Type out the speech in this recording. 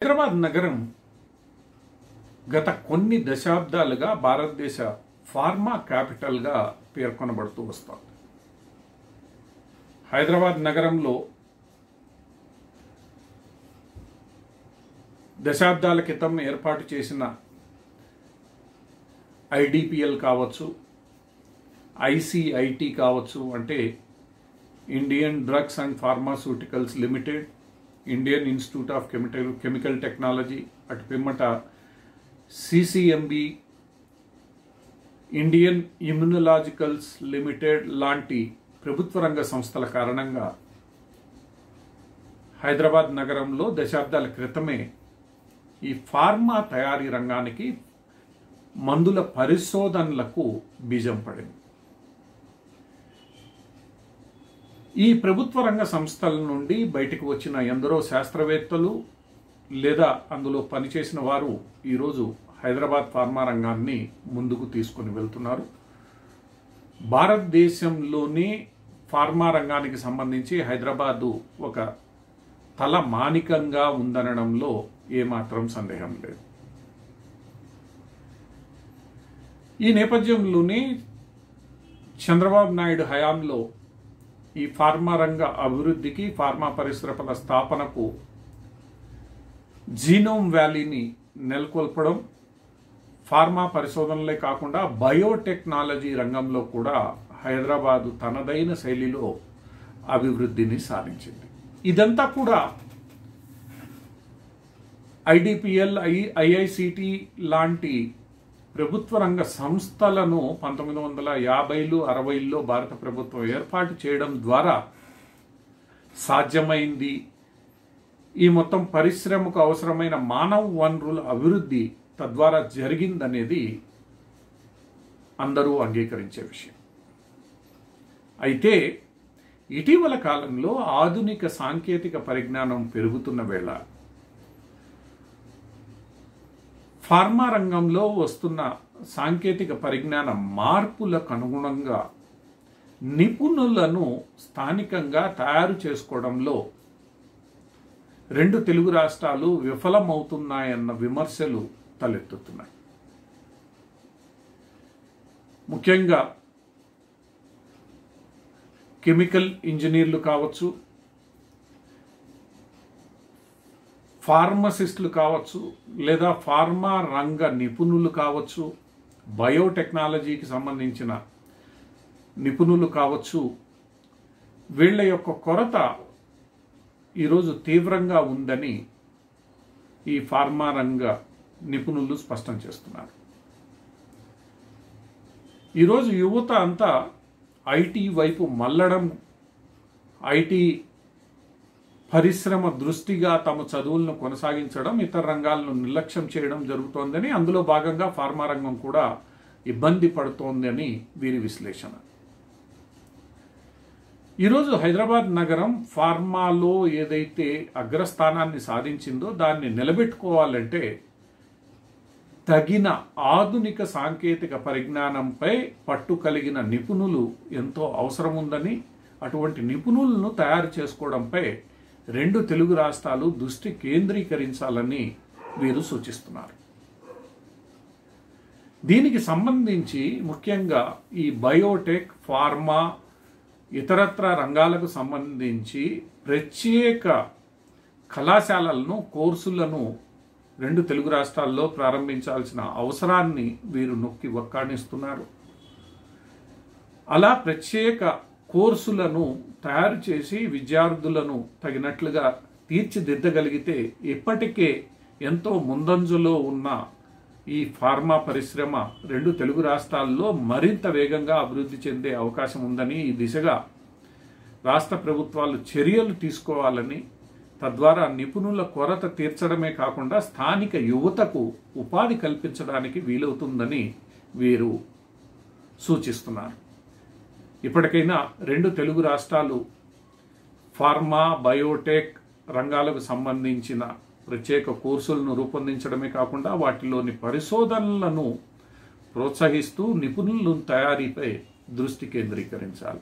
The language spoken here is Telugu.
హైదరాబాద్ నగరం గత కొన్ని దశాబ్దాలుగా భారతదేశ ఫార్మా క్యాపిటల్గా పేర్కొనబడుతూ వస్తోంది. హైదరాబాద్ నగరంలో దశాబ్దాల క్రితం ఏర్పాటు చేసిన ఐడిపిఎల్ కావచ్చు, ఐసిఐటి కావచ్చు, అంటే Indian drugs and pharmaceuticals limited, Indian institute of chemical technology, అటు పిమ్మట సిసిఎంబి, ఇండియన్ ఇమ్యునలాజికల్స్ లిమిటెడ్ లాంటి ప్రభుత్వ రంగ సంస్థల కారణంగా హైదరాబాద్ నగరంలో దశాబ్దాల క్రితమే ఈ ఫార్మా తయారీ రంగానికి మందుల పరిశోధనలకు బీజం పడింది. ఈ ప్రభుత్వ రంగ సంస్థల నుండి బయటకు వచ్చిన ఎందరో శాస్త్రవేత్తలు లేదా అందులో పనిచేసిన వారు ఈరోజు హైదరాబాద్ ఫార్మా రంగాన్ని ముందుకు తీసుకుని వెళ్తున్నారు. భారతదేశంలోనే ఫార్మా రంగానికి సంబంధించి హైదరాబాదు ఒక తలమానికంగా ఉందనడంలో ఏమాత్రం సందేహం లేదు. ఈ నేపథ్యంలోనే చంద్రబాబు నాయుడు హయాంలో ఈ ఫార్మా రంగ అభివృద్ధికి, ఫార్మా పరిశ్రమల స్థాపనకు జీనోమ్ వ్యాలీని నెలకొల్పడం, ఫార్మా పరిశోధనలే కాకుండా బయోటెక్నాలజీ రంగంలో కూడా హైదరాబాదు తనదైన శైలిలో అభివృద్ధిని సాధించింది. ఇదంతా కూడా ఐడిపిఎల్, ఐఐసిటి లాంటి ప్రభుత్వ రంగ సంస్థలను 1950లు 60ల్లో భారత ప్రభుత్వం ఏర్పాటు చేయడం ద్వారా సాధ్యమైంది. ఈ మొత్తం పరిశ్రమకు అవసరమైన మానవ వనరుల అభివృద్ధి తద్వారా జరిగిందనేది అందరూ అంగీకరించే విషయం. అయితే ఇటీవల కాలంలో ఆధునిక సాంకేతిక పరిజ్ఞానం పెరుగుతున్న వేళ ఫార్మా రంగంలో వస్తున్న సాంకేతిక పరిజ్ఞాన మార్పులకు అనుగుణంగా నిపుణులను స్థానికంగా తయారు చేసుకోవడంలో రెండు తెలుగు రాష్ట్రాలు విఫలమవుతున్నాయన్న విమర్శలు తలెత్తుతున్నాయి. ముఖ్యంగా కెమికల్ ఇంజనీర్లు కావచ్చు, ఫార్మసిస్టులు కావచ్చు, లేదా ఫార్మా రంగ నిపుణులు కావచ్చు, బయోటెక్నాలజీకి సంబంధించిన నిపుణులు కావచ్చు, వీళ్ళ యొక్క కొరత ఈరోజు తీవ్రంగా ఉందని ఈ ఫార్మా రంగ నిపుణులు స్పష్టం చేస్తున్నారు. ఈరోజు యువత అంతా ఐటీ వైపు మళ్ళడం, ఐటీ పరిశ్రమ దృష్టిగా తమ చదువులను కొనసాగించడం, ఇతర రంగాలను నిర్లక్ష్యం చేయడం జరుగుతోందని, అందులో భాగంగా ఫార్మా రంగం కూడా ఇబ్బంది పడుతోందని వీరి విశ్లేషణ. ఈరోజు హైదరాబాద్ నగరం ఫార్మాలో ఏదైతే అగ్రస్థానాన్ని సాధించిందో దాన్ని నిలబెట్టుకోవాలంటే తగిన ఆధునిక సాంకేతిక పరిజ్ఞానంపై పట్టు కలిగిన నిపుణులు ఎంతో అవసరం ఉందని, అటువంటి నిపుణులను తయారు చేసుకోవడంపై రెండు తెలుగు రాష్ట్రాలు దృష్టి కేంద్రీకరించాలని వీరు సూచిస్తున్నారు. దీనికి సంబంధించి ముఖ్యంగా ఈ బయోటెక్, ఫార్మా, ఇతరత్ర రంగాలకు సంబంధించి ప్రత్యేక కళాశాలలను, కోర్సులను రెండు తెలుగు రాష్ట్రాల్లో ప్రారంభించాల్సిన అవసరాన్ని వీరు నొక్కి వక్కాణిస్తున్నారు. అలా ప్రత్యేక కోర్సులను తయారు చేసి విద్యార్థులను తగినట్లుగా తీర్చిదిద్దగలిగితే ఇప్పటికే ఎంతో ముందంజలో ఉన్న ఈ ఫార్మా పరిశ్రమ రెండు తెలుగు రాష్ట్రాల్లో మరింత వేగంగా అభివృద్ధి చెందే అవకాశం ఉందని, ఈ దిశగా రాష్ట్ర ప్రభుత్వాలు చర్యలు తీసుకోవాలని, తద్వారా నిపుణుల కొరత తీర్చడమే కాకుండా స్థానిక యువతకు ఉపాధి కల్పించడానికి వీలవుతుందని వీరు సూచిస్తున్నారు. ఇప్పటికైనా రెండు తెలుగు రాష్ట్రాలు ఫార్మా, బయోటెక్ రంగాలకు సంబంధించిన ప్రత్యేక కోర్సులను రూపొందించడమే కాకుండా వాటిలోని పరిశోధనలను ప్రోత్సహిస్తూ నిపుణుల తయారీపై దృష్టి కేంద్రీకరించాలి.